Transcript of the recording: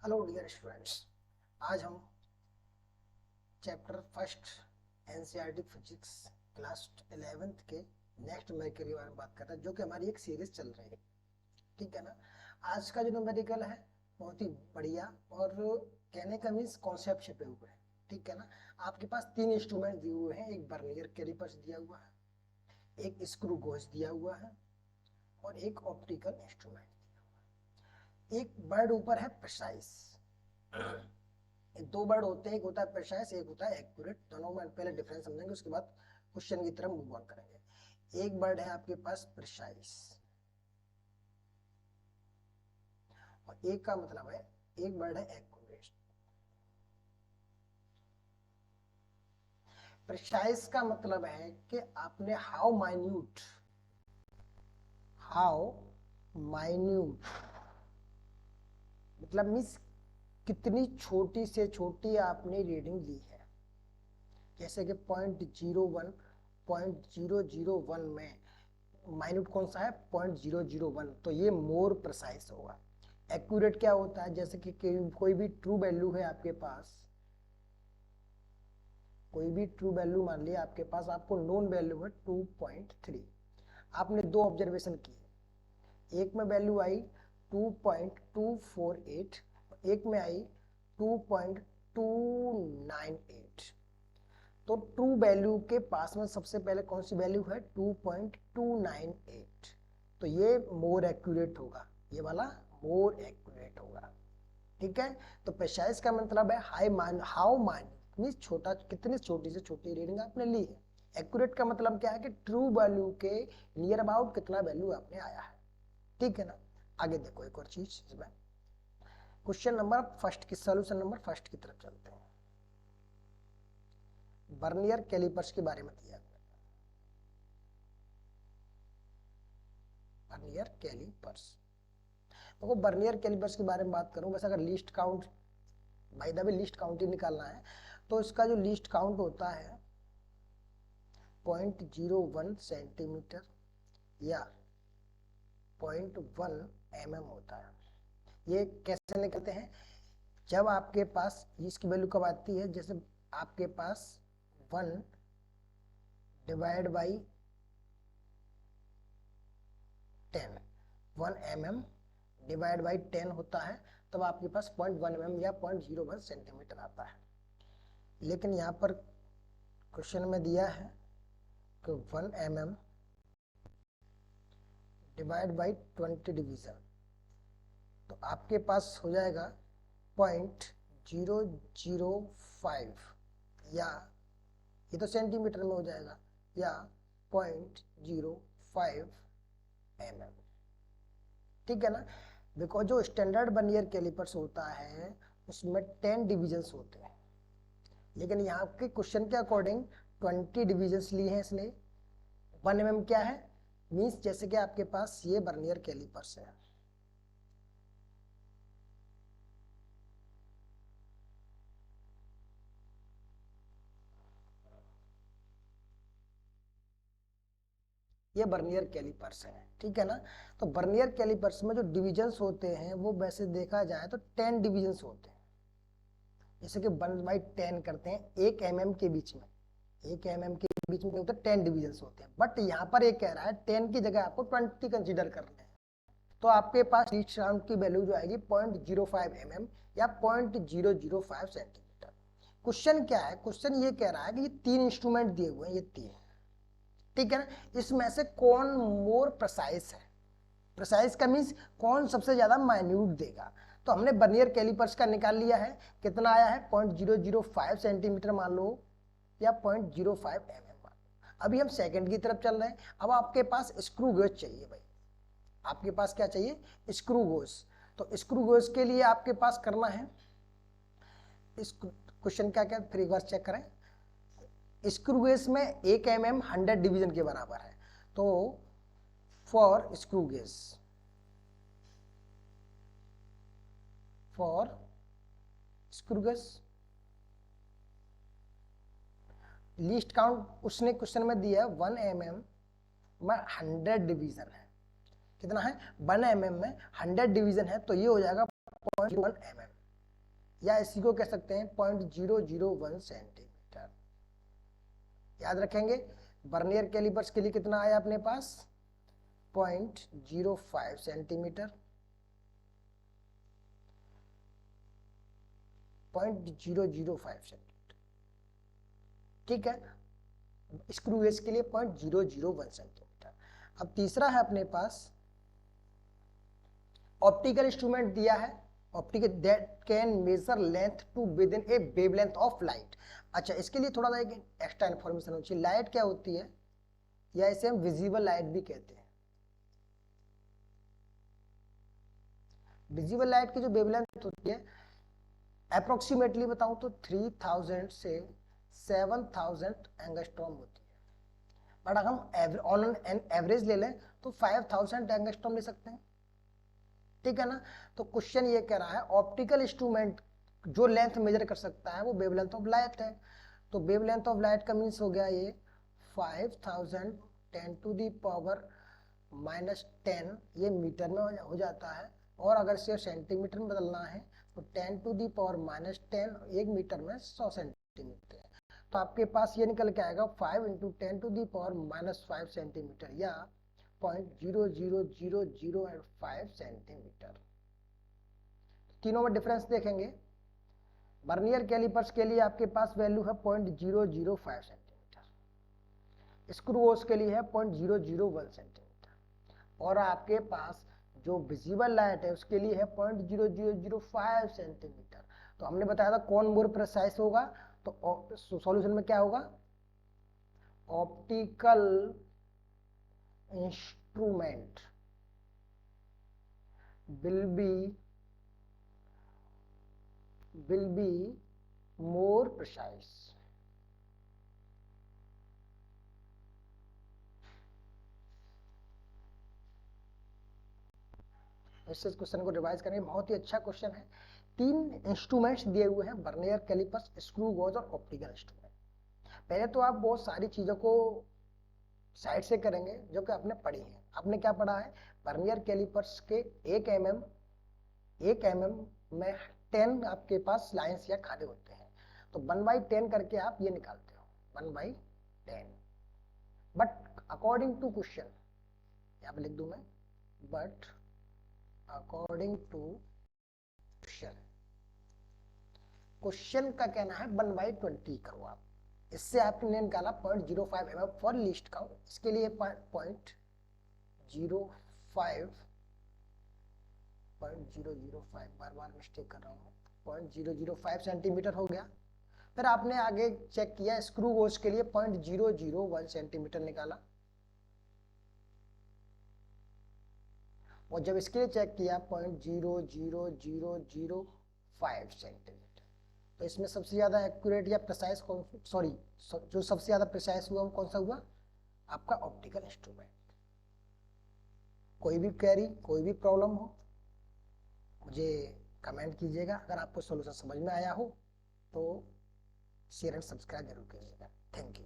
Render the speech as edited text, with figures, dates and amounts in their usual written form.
Hello dear students, आज हम chapter first NCERT physics class 11th के नेक्स्ट न्यूमेरिकल के बारे में बात कर रहे हैं, जो कि हमारी एक सीरीज चल रही है। ठीक है ना। आज का जो न्यूमेरिकल है बहुत ही बढ़िया और कहने का मीन्स कॉन्सेप्ट छपे हुए हैं। ठीक है ना। आपके पास तीन इंस्ट्रूमेंट दिए हुए हैं, एक बर्नियर कैलिपर्स दिया हुआ है, एक स्क्रू गोज दिया हुआ है और एक ऑप्टिकल इंस्ट्रूमेंट। एक वर्ड ऊपर है प्रिसाइज। दो वर्ड होते हैं, एक होता है प्रिसाइज, एक होता है एक्यूरेट। दोनों में पहले डिफरेंस समझेंगे, उसके बाद क्वेश्चन की तरफ मूव ऑन करेंगे। एक वर्ड है आपके पास प्रिसाइज और एक का मतलब है, एक वर्ड है एक्यूरेट। प्रिसाइज का मतलब है कि आपने हाउ माइन्यूट मतलब मीन्स कितनी छोटी से छोटी आपने रीडिंग ली है। जैसे कि 0.01 में माइन्यूट कौन सा है, 0.001, तो ये मोर प्रिसाइज होगा। एक्यूरेट क्या होता है, जैसे कि कोई भी ट्रू वैल्यू है आपके पास, कोई भी ट्रू वैल्यू मान लिया आपके पास, आपको नोन वैल्यू है 2.3। आपने दो ऑब्जर्वेशन किए, एक में वैल्यू आई 2.248, एक में आई 2.298। तो ट्रू वैल्यू के पास में सबसे पहले कौन सी वैल्यू है, 2.298, तो ये मोर एक्यूरेट होगा, ये वाला मोर एक्यूरेट होगा। ठीक है। तो प्रिसाइज का मतलब है हाउ मान मींस छोटा, कितनी छोटी से छोटी रीडिंग आपने ली है। एक्यूरेट का मतलब क्या है कि ट्रू वैल्यू के नियर अबाउट कितना वैल्यू आपने आया है। ठीक है ना। आगे देखो एक और चीज इसमें, क्वेश्चन नंबर फर्स्ट की सॉल्यूशन नंबर फर्स्ट की तरफ चलते हैं। बर्नियर कैलिपर्स के बारे में दिया गया। बर्नियर कैलिपर्स, देखो बर्नियर कैलिपर्स के बारे में बात करूं, वैसे अगर least count, by the way least count ही निकालना है, तो इसका जो लीस्ट काउंट होता है 0.01 सेंटीमीटर या 0.1 mm होता है। ये कैसे निकलते हैं, जब आपके पास इसकी वैल्यू कब आती है, जैसे आपके पास 1 divide by 10, 1 mm divide by 10 होता है, तब आपके पास 0.1 mm या 0.01 सेंटीमीटर आता है। लेकिन यहाँ पर क्वेश्चन में दिया है कि 1 mm डिवाइड बाई 20 डिवीजन, तो आपके पास हो जाएगा 0.005, या ये तो सेंटीमीटर में हो जाएगा, या 0.05 mm। ठीक है ना। बिकॉज जो स्टैंडर्ड बर्नियर कैलिपर्स होता है उसमें 10 डिविजन्स होते हैं, लेकिन यहाँ के क्वेश्चन के अकॉर्डिंग 20 डिविजन्स लिए हैं इसने। 1 mm क्या है, मीन्स जैसे कि आपके पास ये बर्नियर कैलिपर्स है, ये बर्नियर कैलिपर्स है। ठीक है ना। तो बर्नियर कैलिपर्स में जो डिविजन्स होते हैं वो वैसे देखा जाए तो 10 डिविजन्स होते हैं। जैसे कि 1/10 करते हैं 1 mm के बीच में, 1 mm के बीच में होता है 10 डिविजन्स होते हैं। बट यहाँ पर एक कह रहा है 10 की जगह आपको 20 कंसिडर करना है, तो आपके पास लीस्ट काउंट की वैल्यू जो आएगी 0.05 mm या 0.005 सेंटीमीटर। क्वेश्चन क्या है, क्वेश्चन ये कह रहा है कि ये तीन इंस्ट्रूमेंट दिए हुए हैं, ये तीन। ठीक है ना। इसमें से कौन मोर प्रिसाइज है, प्रिसाइज का मीन्स कौन सबसे ज्यादा माइन्यूट देगा। तो हमने बर्नियर कैलिपर्स का निकाल लिया है, कितना आया है 0.005 सेंटीमीटर मान लो, या 0.05 mm मान लो। अभी हम सेकंड की तरफ चल रहे हैं। अब आपके पास स्क्रू गेज चाहिए भाई, आपके पास क्या चाहिए, स्क्रू गेज। तो स्क्रू गेज के लिए आपके पास करना है, इस क्वेश्चन क्या क्या फिर एक बार चेक करें। स्क्रू गेज में 1 mm 100 डिवीजन के बराबर है, तो for screw gauge, for screw gauge least count उसने क्वेश्चन में दिया है 1 mm में 100 डिवीजन है। कितना है, 1 mm में 100 डिवीजन है, तो ये हो जाएगा 0.1 mm। या इसी को कह सकते हैं 0.001 सेंटीमीटर। याद रखेंगे वर्नियर कैलिपर्स के लिए कितना आया अपने पास 0.05 सेंटीमीटर, 0.005 सेंटीमीटर, ठीक है। स्क्रू गेज के लिए 0.001 सेंटीमीटर। अब तीसरा है अपने पास ऑप्टिकल इंस्ट्रूमेंट दिया है, optical that can measure length to within a wavelength of light. अच्छा, इसके लिए थोड़ा सा एक एक्स्ट्रा इन्फॉर्मेशन होनी चाहिए। लाइट क्या होती है, या इसे हम विजिबल लाइट भी कहते हैं। विजिबल लाइट की जो वेवलेंथ होती है अप्रोक्सीमेटली बताऊं तो 3000 से 7000 एंगस्ट्रॉम होती है, बट अगर हम ऑन एन एवरेज ले लें तो 5000 एंगस्ट्रॉम ले सकते हैं, ठीक है ना। तो क्वेश्चन ये कह रहा है ऑप्टिकल इंस्ट्रूमेंट जो लेंथ मेजर कर सकता है वो वेवलेंथ ऑफ लाइट है। तो वेवलेंथ ऑफ लाइट का मीन्स हो गया ये 5000 10 टू दी पावर -10, ये मीटर में हो जाता है। और अगर इसे सेंटीमीटर में बदलना है तो 10 टू दी पावर -10, 1 मीटर में 100 सेंटीमीटर। तो आपके पास ये निकल के आएगा 5 into 10 to the power -5 centimetre, या 0.00005 सेंटीमीटर। तीनों में डिफरेंस देखेंगे। वर्नियर कैलिपर्स के लिए आपके पास वैल्यू है 0.005 सेंटीमीटर, स्क्रूज के लिए है 0.001 सेंटीमीटर, और आपके पास जो विजिबल लाइट है उसके लिए है 0.0005 सेंटीमीटर। तो हमने बताया था कौन मोर प्रिसाइज होगा, तो सॉल्यूशन में क्या होगा, optical instrument will be more precise। इस क्वेश्चन को रिवाइज करेंगे, बहुत ही अच्छा क्वेश्चन है। 3 इंस्ट्रूमेंट्स दिए हुए हैं, वर्नियर कैलिपर्स, स्क्रू गॉज और ऑप्टिकल इंस्ट्रूमेंट। पहले तो आप बहुत सारी चीजों को साइड से करेंगे जो कि आपने पढ़ी है। आपने क्या पढ़ा है, वर्नियर कैलिपर्स के 1 mm में 10 आपके पास लाइंस या खाने होते हैं, तो 1/10 करके आप ये निकालते हो 1/10। बट अकॉर्डिंग टू क्वेश्चन, यहाँ पे लिख दूं मैं, बट अकॉर्डिंग टू क्वेश्चन का कहना है 1/20 करो आप। इससे आपने निकाला 0.05 mm फॉर लीस्ट काउंट, इसके लिए 0.005 बार मिस्टेक कर रहा हूँ, 0.005 सेंटीमीटर हो गया। फिर आपने आगे चेक किया स्क्रू गोज के लिए 0.001 सेंटीमीटर निकाला, और जब इसके लिए चेक किया 0.00005 सेंटीमीटर। तो इसमें सबसे ज्यादा एक्यूरेट या प्रिसाइज जो सबसे ज्यादा प्रिसाइज हुआ वो कौन सा हुआ, आपका ऑप्टिकल इंस्ट्रूमेंट। कोई भी क्वेरी, कोई भी प्रॉब्लम हो मुझे कमेंट कीजिएगा। अगर आपको सॉल्यूशन समझ में आया हो तो शेयर एंड सब्सक्राइब जरूर कीजिएगा। Thank you.